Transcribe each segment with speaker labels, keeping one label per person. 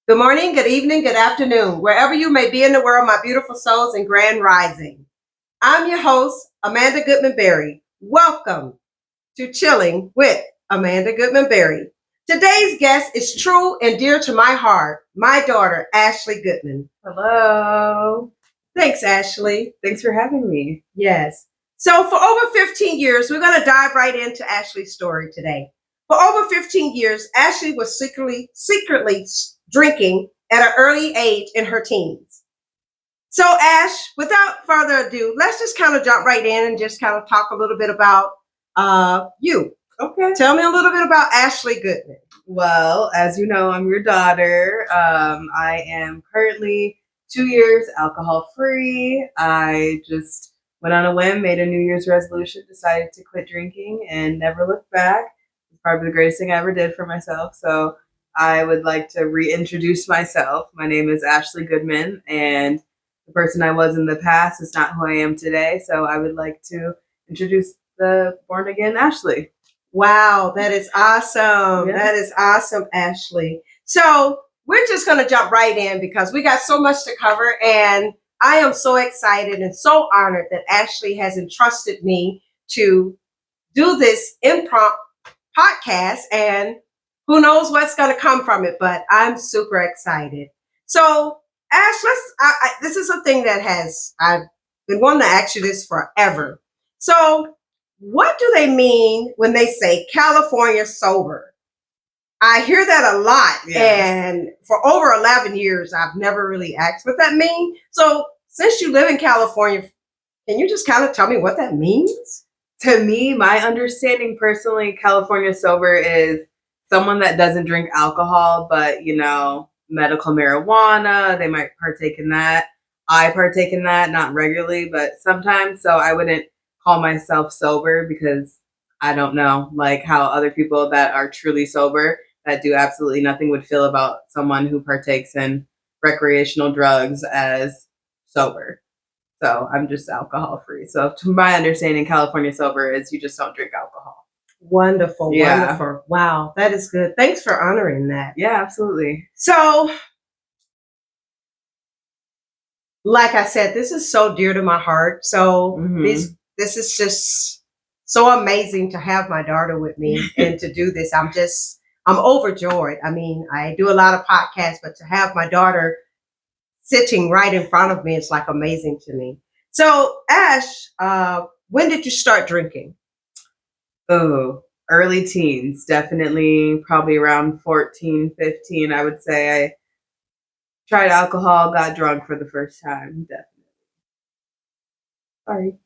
Speaker 1: Good morning, good evening, good afternoon, wherever you may be in the world, my beautiful souls and grand rising. I'm your host, Amanda Goodman Berry. Welcome to Chilling with Amanda Goodman Berry. Today's guest is true and dear to my heart, my daughter, Ashley Goodman.
Speaker 2: Hello.
Speaker 1: Thanks, Ashley.
Speaker 2: Thanks for having me.
Speaker 1: Yes. So, for over 15 years, we're going to dive right into Ashley's story today. For over 15 years, Ashley was secretly drinking at an early age in her teens. So, Ash, without further ado, let's just kind of jump right in and just kind of talk a little bit about you.
Speaker 2: Okay.
Speaker 1: Tell me a little bit about Ashley Goodman.
Speaker 2: Well, as you know, I'm your daughter. I am currently 2 years alcohol free. I just went on a whim, made a New Year's resolution, decided to quit drinking and never looked back. It's probably the greatest thing I ever did for myself. So I would like to reintroduce myself. My name is Ashley Goodman, and the person I was in the past is not who I am today. So I would like to introduce the born again Ashley.
Speaker 1: Wow, that is awesome.
Speaker 2: Yes.
Speaker 1: That is awesome, Ashley. So we're just going to jump right in because we got so much to cover. And I am so excited and so honored that Ashley has entrusted me to do this impromptu podcast. And who knows what's going to come from it, but I'm super excited. So, Ash, this is a thing that I've been wanting to ask you this forever. So, what do they mean when they say California sober? I hear that a lot.
Speaker 2: Yes.
Speaker 1: And for over 11 years, I've never really asked what that means. So since you live in California, can you just kind of tell me what that means?
Speaker 2: To me, my understanding personally, California sober is someone that doesn't drink alcohol, but, medical marijuana, they might partake in that. I partake in that, not regularly, but sometimes. So I wouldn't call myself sober because I don't know, like how other people that are truly sober that do absolutely nothing would feel about someone who partakes in recreational drugs as sober. So I'm just alcohol free. So to my understanding, California sober is you just don't drink alcohol.
Speaker 1: Wonderful,
Speaker 2: Yeah.
Speaker 1: wonderful. Wow, that is good. Thanks for honoring that.
Speaker 2: Yeah, absolutely.
Speaker 1: So, like I said, this is so dear to my heart. So this is just so amazing to have my daughter with me and to do this. I'm overjoyed. I mean, I do a lot of podcasts, but to have my daughter sitting right in front of me is like amazing to me. So, Ash, when did you start drinking?
Speaker 2: Oh, early teens, definitely probably around 14, 15, I would say. I tried alcohol, got drunk for the first time, definitely. Sorry.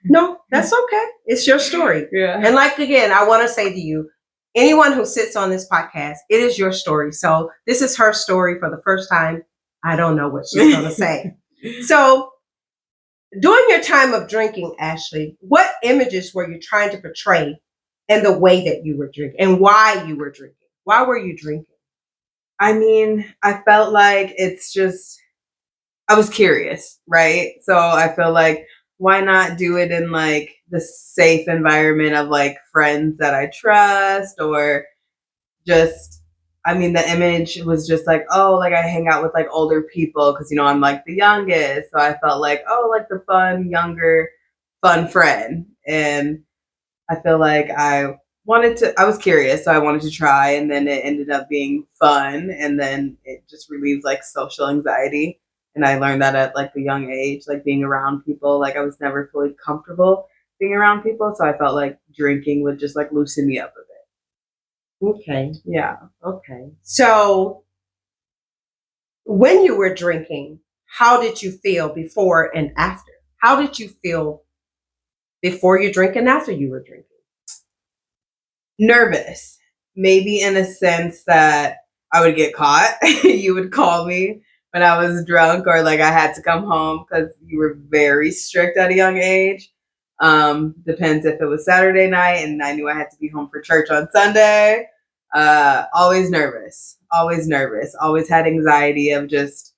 Speaker 1: No, that's okay. It's your story.
Speaker 2: Yeah.
Speaker 1: And like, again, I want to say to you, anyone who sits on this podcast, it is your story. So this is her story for the first time. I don't know what she's going to say. So during your time of drinking, Ashley, what images were you trying to portray in the way that you were drinking and why you were drinking? Why were you drinking?
Speaker 2: I mean, I felt like I was curious, right? So I feel like why not do it in like the safe environment of like friends that I trust, or just, the image was just like, oh, like I hang out with like older people because, I'm like the youngest. So I felt like, oh, like the fun, younger, fun friend. And I feel like I was curious, so I wanted to try, and then it ended up being fun, and then it just relieves like social anxiety. And I learned that at like the young age, like being around people, like I was never fully comfortable being around people. So I felt like drinking would just like loosen me up a bit.
Speaker 1: Okay.
Speaker 2: Yeah.
Speaker 1: Okay. So when you were drinking, how did you feel before and after? How did you feel before you drink and after you were drinking?
Speaker 2: Nervous, maybe in a sense that I would get caught. You would call me when I was drunk, or like I had to come home because you were very strict at a young age. Depends if it was Saturday night and I knew I had to be home for church on Sunday. Always nervous, always had anxiety of just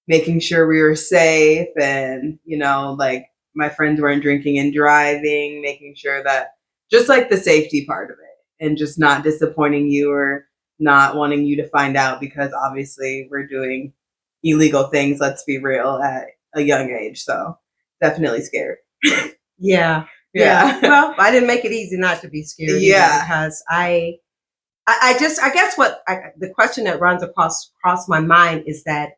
Speaker 2: making sure we were safe, and like my friends weren't drinking and driving, making sure that just like the safety part of it, and just not disappointing you or not wanting you to find out because obviously we're doing illegal things, let's be real, at a young age. So definitely scared.
Speaker 1: Yeah.
Speaker 2: Yeah.
Speaker 1: Well, I didn't make it easy not to be scared either,
Speaker 2: Yeah.
Speaker 1: because I guess the question that runs across my mind is that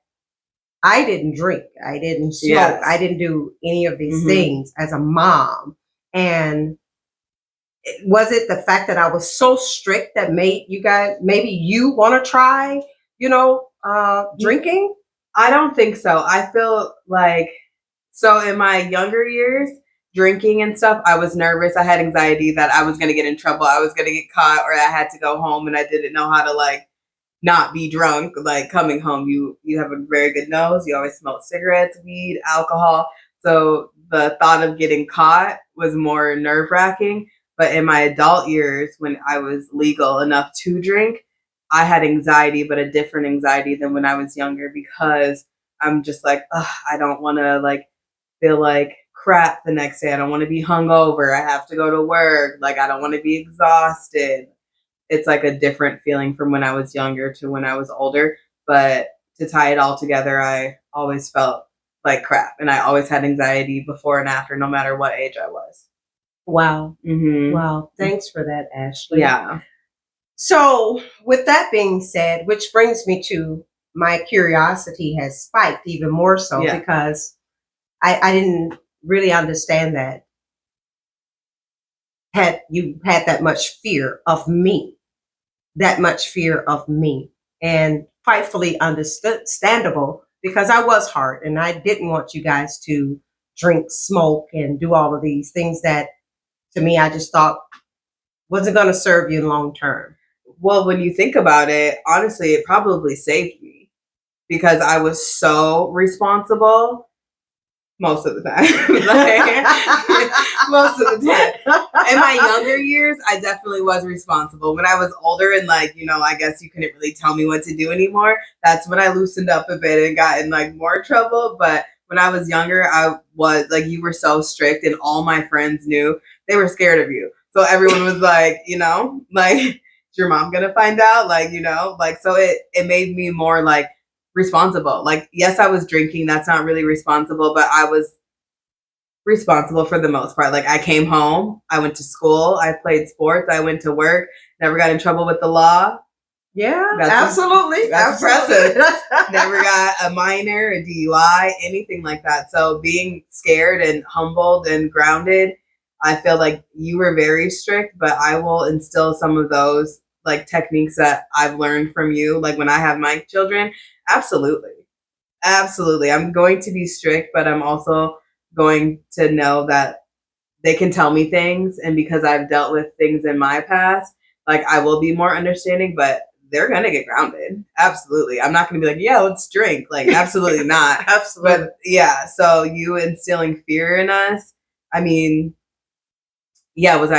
Speaker 1: I didn't drink, I didn't smoke,
Speaker 2: Yes.
Speaker 1: I didn't do any of these
Speaker 2: Mhm.
Speaker 1: things as a mom. And was it the fact that I was so strict that made you guys, maybe you want to try, drinking?
Speaker 2: I don't think so. I feel like, so in my younger years, drinking and stuff, I was nervous. I had anxiety that I was going to get in trouble. I was going to get caught, or I had to go home and I didn't know how to like not be drunk. Like coming home, you have a very good nose. You always smoke cigarettes, weed, alcohol. So the thought of getting caught was more nerve wracking. But in my adult years, when I was legal enough to drink, I had anxiety, but a different anxiety than when I was younger, because I'm just like, ugh, I don't want to like feel like crap the next day. I don't want to be hungover. I have to go to work. Like I don't want to be exhausted. It's like a different feeling from when I was younger to when I was older. But to tie it all together, I always felt like crap, and I always had anxiety before and after, no matter what age I was.
Speaker 1: Wow.
Speaker 2: Mm-hmm.
Speaker 1: Wow. Thanks for that, Ashley.
Speaker 2: Yeah.
Speaker 1: So, with that being said, which brings me to my curiosity has spiked even more so,
Speaker 2: Yeah.
Speaker 1: because I didn't really understand that had you had that much fear of me, that much fear of me, and rightfully understandable, because I was hard and I didn't want you guys to drink, smoke, and do all of these things that, to me, I just thought wasn't going to serve you long term.
Speaker 2: Well, when you think about it, honestly, it probably saved me because I was so responsible most of the time. Like, most of the time. In my younger years, I definitely was responsible. When I was older and like, I guess you couldn't really tell me what to do anymore, that's when I loosened up a bit and got in like more trouble. But when I was younger, I was like, you were so strict and all my friends knew. They were scared of you. So everyone was like, like, is your mom gonna find out? Like, like, so it made me more like responsible. Like, yes, I was drinking. That's not really responsible, but I was responsible for the most part. Like, I came home, I went to school, I played sports, I went to work, never got in trouble with the law.
Speaker 1: Yeah,
Speaker 2: That's
Speaker 1: absolutely.
Speaker 2: that's
Speaker 1: Absolutely.
Speaker 2: Never got a minor, a DUI, anything like that. So being scared and humbled and grounded, I feel like you were very strict, but I will instill some of those like techniques that I've learned from you. Like when I have my children, absolutely. Absolutely. I'm going to be strict, but I'm also going to know that they can tell me things. And because I've dealt with things in my past, like I will be more understanding, but they're going to get grounded. Absolutely. I'm not going to be like, yeah, let's drink. Like, absolutely not.
Speaker 1: Absolutely.
Speaker 2: But yeah, so you instilling fear in us. I mean, yeah, would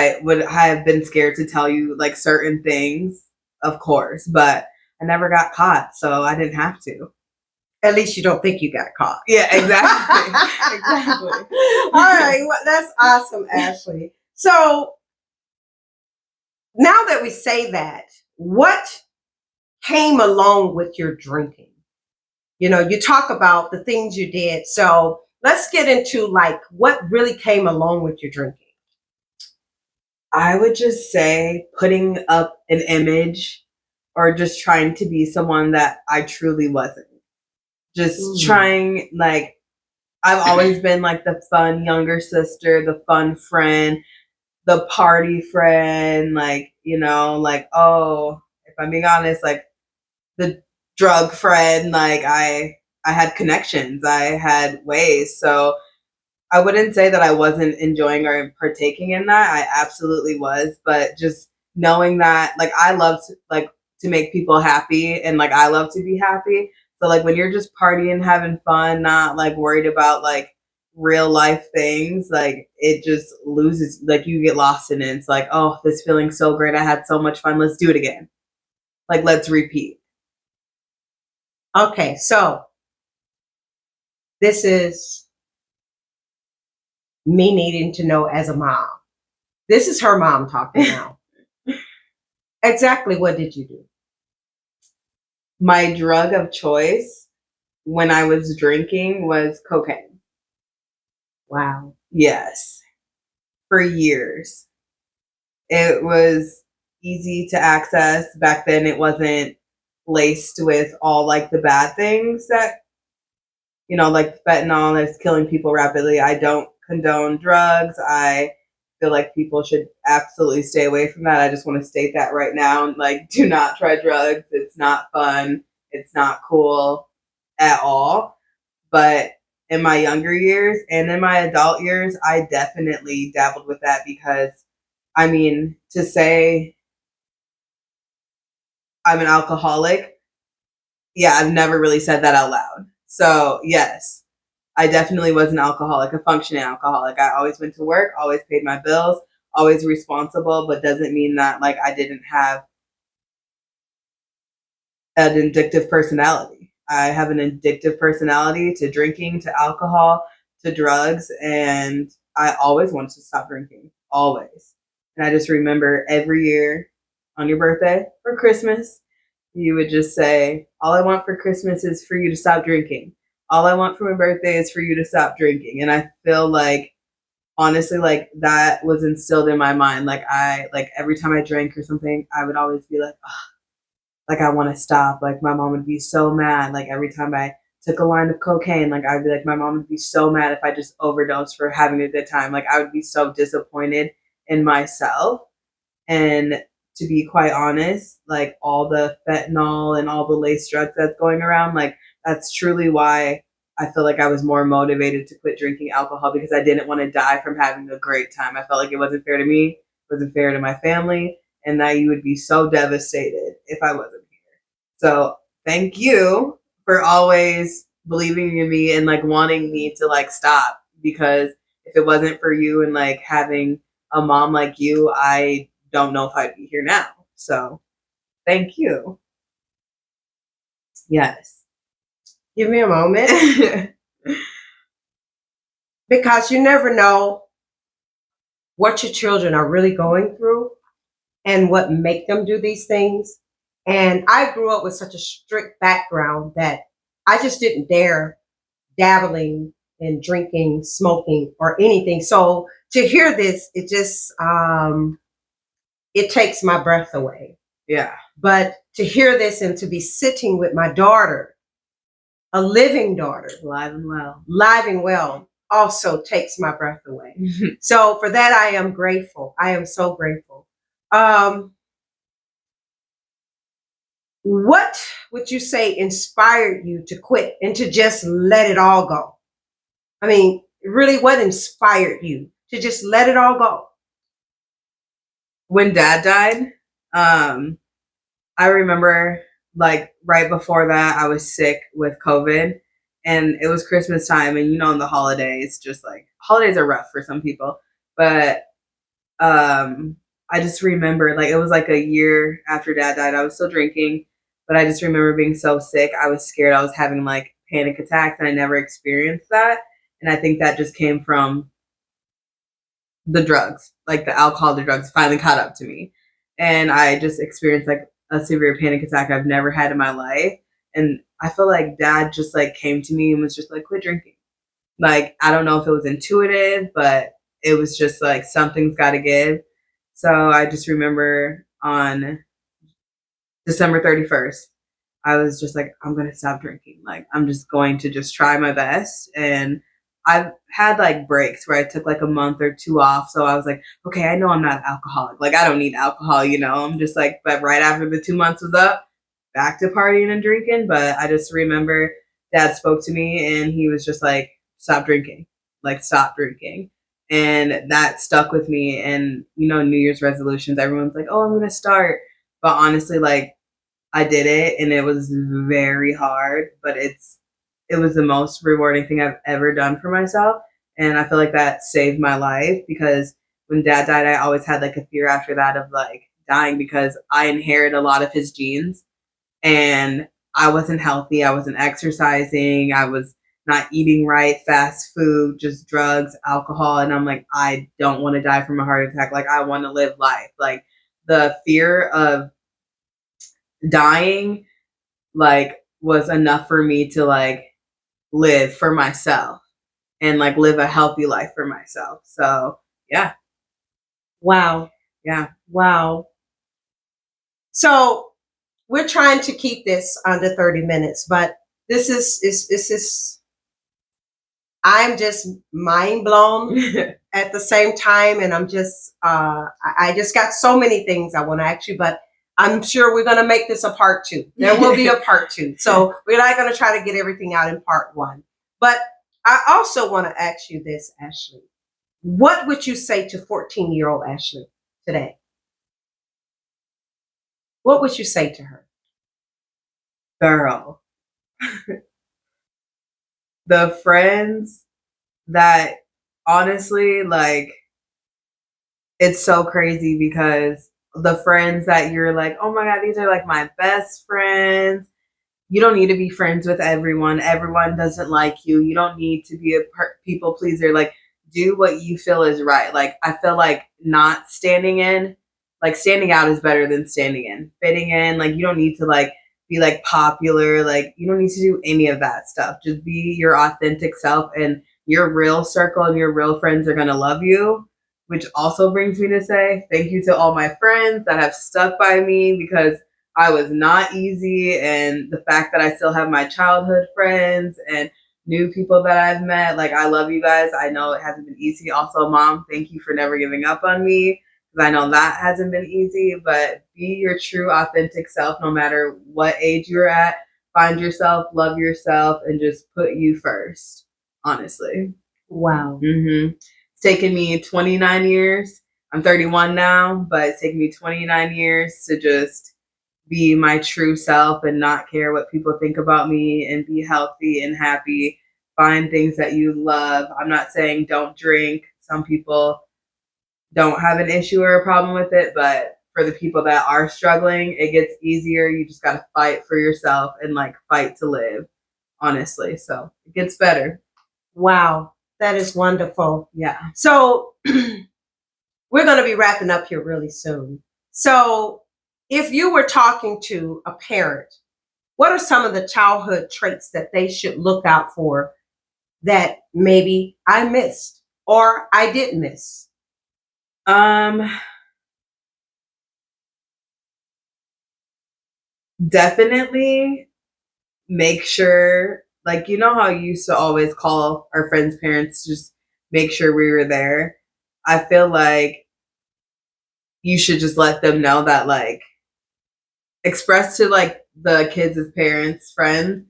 Speaker 2: I have been scared to tell you like certain things? Of course, but I never got caught, so I didn't have to.
Speaker 1: At least you don't think you got caught.
Speaker 2: Yeah, exactly. Exactly.
Speaker 1: All right. Well, that's awesome, Ashley. So now that we say that, what came along with your drinking? You talk about the things you did. So let's get into like what really came along with your drinking.
Speaker 2: I would just say putting up an image or just trying to be someone that I truly wasn't. Just trying, like, I've always been like the fun younger sister, the fun friend, the party friend, like, like, oh, if I'm being honest, like the drug friend, like I had connections, I had ways. So I wouldn't say that I wasn't enjoying or partaking in that. I absolutely was, but just knowing that like I love to make people happy and like I love to be happy. So like when you're just partying, having fun, not like worried about like real life things, like it just loses, like you get lost in it. It's like, oh, this feeling's so great. I had so much fun. Let's do it again. Like let's repeat.
Speaker 1: Okay, so this is me needing to know as a mom. This is her mom talking now. Exactly what did you do?
Speaker 2: My drug of choice when I was drinking was cocaine.
Speaker 1: Wow.
Speaker 2: Yes, for years. It was easy to access. Back then, it wasn't laced with all like the bad things that, like fentanyl that's killing people rapidly. I don't condone drugs. I feel like people should absolutely stay away from that. I just want to state that right now. Like, do not try drugs. It's not fun. It's not cool at all. But in my younger years and in my adult years, I definitely dabbled with that because, I mean, to say I'm an alcoholic, yeah, I've never really said that out loud. So, yes, I definitely was an alcoholic, a functioning alcoholic. I always went to work, always paid my bills, always responsible, but doesn't mean that like I didn't have an addictive personality. I have an addictive personality to drinking, to alcohol, to drugs, and I always wanted to stop drinking, always. And I just remember every year on your birthday or Christmas, you would just say, all I want for Christmas is for you to stop drinking. All I want for my birthday is for you to stop drinking. And I feel like, honestly, like that was instilled in my mind. Like every time I drank or something, I would always be like, oh, like I want to stop. Like my mom would be so mad. Like every time I took a line of cocaine, like I'd be like, my mom would be so mad if I just overdosed for having a good time. Like I would be so disappointed in myself. And to be quite honest, like all the fentanyl and all the lace drugs that's going around, like that's truly why I feel like I was more motivated to quit drinking alcohol because I didn't want to die from having a great time. I felt like it wasn't fair to me, it wasn't fair to my family, and that you would be so devastated if I wasn't here. So thank you for always believing in me and like wanting me to like stop because if it wasn't for you and like having a mom like you, I don't know if I'd be here now. So thank you. Yes.
Speaker 1: Give me a moment because you never know what your children are really going through and what make them do these things. And I grew up with such a strict background that I just didn't dare dabbling in drinking, smoking, or anything. So to hear this, it just it takes my breath away.
Speaker 2: Yeah.
Speaker 1: But to hear this and to be sitting with my daughter, a living daughter, live and well, also takes my breath away. So for that, I am grateful. I am so grateful. What would you say inspired you to quit and to just let it all go? I mean, really, what inspired you to just let it all go?
Speaker 2: When dad died, I remember like right before that, I was sick with COVID and it was Christmas time. And in the holidays, just like holidays are rough for some people. But I just remember like it was like a year after dad died, I was still drinking, but I just remember being so sick. I was scared I was having like panic attacks and I never experienced that. And I think that just came from the drugs, like the alcohol, the drugs finally caught up to me. And I just experienced like a severe panic attack I've never had in my life. And I feel like dad just like came to me and was just like, quit drinking. Like, I don't know if it was intuitive, but it was just like something's got to give. So I just remember on December 31st, I was just like, I'm going to stop drinking. Like, I'm just going to just try my best. And I've had like breaks where I took like a month or two off. So I was like, okay, I know I'm not an alcoholic. Like, I don't need alcohol, I'm just like, but right after the 2 months was up, back to partying and drinking. But I just remember dad spoke to me and he was just like, stop drinking, like, stop drinking. And that stuck with me. And, New Year's resolutions, everyone's like, oh, I'm going to start. But honestly, like, I did it and it was very hard, but it was the most rewarding thing I've ever done for myself. And I feel like that saved my life because when dad died, I always had like a fear after that of like dying because I inherited a lot of his genes and I wasn't healthy. I wasn't exercising. I was not eating right, fast food, just drugs, alcohol. And I'm like, I don't want to die from a heart attack. Like, I want to live life. Like, the fear of dying like was enough for me to like live for myself and like live a healthy life for myself. So yeah.
Speaker 1: Wow.
Speaker 2: Yeah.
Speaker 1: Wow. So we're trying to keep this under 30 minutes, but this is I'm just mind blown at the same time, and I'm just I just got so many things I want to ask you, but I'm sure we're going to make this a part two. There will be a part two, so we're not going to try to get everything out in part one. But I also want to ask you this, Ashley. What would you say to 14-year-old Ashley today? What would you say to her?
Speaker 2: Girl, the friends that honestly, like, it's so crazy because the friends that you're like, oh my God, these are like my best friends. You don't need to be friends with everyone. Everyone doesn't like you. You don't need to be a people pleaser. Like, do what you feel is right. Like, I feel like not standing in, like, standing out is better than standing in. Fitting in, like, you don't need to, like, be, like, popular. Like, you don't need to do any of that stuff. Just be your authentic self, and your real circle and your real friends are going to love you. Which also brings me to say thank you to all my friends that have stuck by me because I was not easy, and the fact that I still have my childhood friends and new people that I've met, like, I love you guys. I know it hasn't been easy. Also, Mom, thank you for never giving up on me because I know that hasn't been easy, but be your true authentic self no matter what age you're at. Find yourself, love yourself, and just put you first, honestly.
Speaker 1: Wow.
Speaker 2: It's taken me 29 years. I'm 31 now, but it's taken me 29 years to just be my true self and not care what people think about me and be healthy and happy. Find things that you love. I'm not saying don't drink. Some people don't have an issue or a problem with it, but for the people that are struggling, it gets easier. You just got to fight for yourself and like fight to live, honestly. So it gets better.
Speaker 1: Wow. That is wonderful.
Speaker 2: Yeah.
Speaker 1: So we're going to be wrapping up here really soon. So if you were talking to a parent, what are some of the childhood traits that they should look out for that maybe I missed or I did miss?
Speaker 2: Definitely make sure, like, you know how you used to always call our friends' parents, just make sure we were there. I feel like you should just let them know that, like, express to like the kids' parents, friends,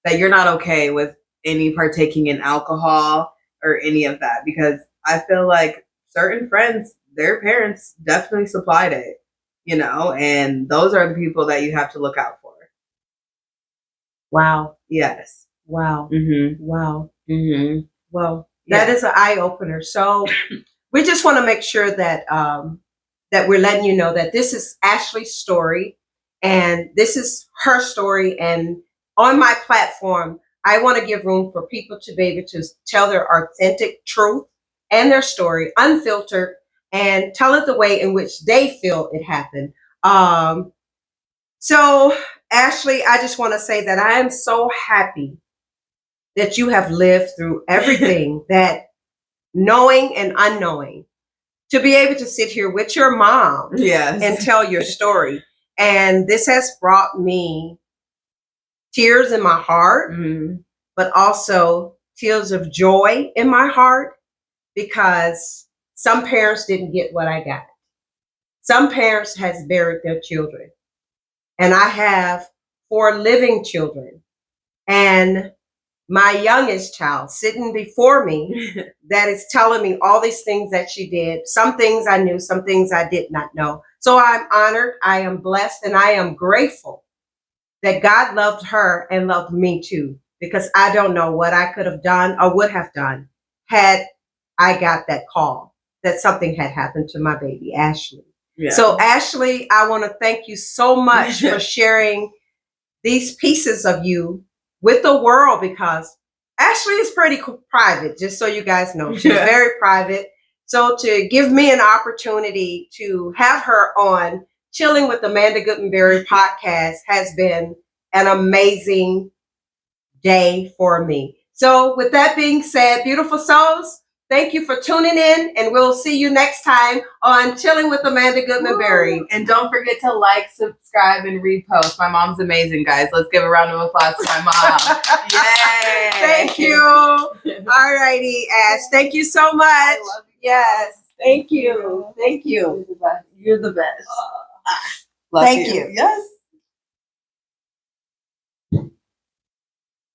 Speaker 2: that you're not okay with any partaking in alcohol or any of that because I feel like certain friends, their parents definitely supplied it, you know, and those are the people that you have to look out for.
Speaker 1: Wow.
Speaker 2: Yes.
Speaker 1: Wow.
Speaker 2: Mm-hmm.
Speaker 1: Wow.
Speaker 2: Mm-hmm.
Speaker 1: Well, that is an eye opener. So we just want to make sure that that we're letting you know that this is Ashley's story and this is her story. And on my platform, I want to give room for people to be able to tell their authentic truth and their story unfiltered and tell it the way in which they feel it happened. So, Ashley, I just want to say that I am so happy that you have lived through everything that knowing and unknowing to be able to sit here with your mom and tell your story. And this has brought me tears in my heart, but also tears of joy in my heart because some parents didn't get what I got. Some parents has buried their children. And I have 4 living children. And my youngest child sitting before me that is telling me all these things that she did. Some things I knew, some things I did not know. So I'm honored, I am blessed, and I am grateful that God loved her and loved me too, because I don't know what I could have done or would have done had I got that call that something had happened to my baby, Ashley. Yeah. So, Ashley, I want to thank you so much for sharing these pieces of you with the world because Ashley is pretty private, just so you guys know. She's very private. So to give me an opportunity to have her on Chilling with Amanda Goodman podcast has been an amazing day for me. So with that being said, beautiful souls, thank you for tuning in, and we'll see you next time on Chilling with Amanda Goodman Berry.
Speaker 2: And don't forget to like, subscribe, and repost. My mom's amazing, guys. Let's give a round of applause to my mom. Yay!
Speaker 1: Thank you. All righty, Ash. Thank you so much.
Speaker 2: I love you.
Speaker 1: Yes. Thank you. Thank you.
Speaker 2: You're the best.
Speaker 1: Thank you.
Speaker 2: Yes.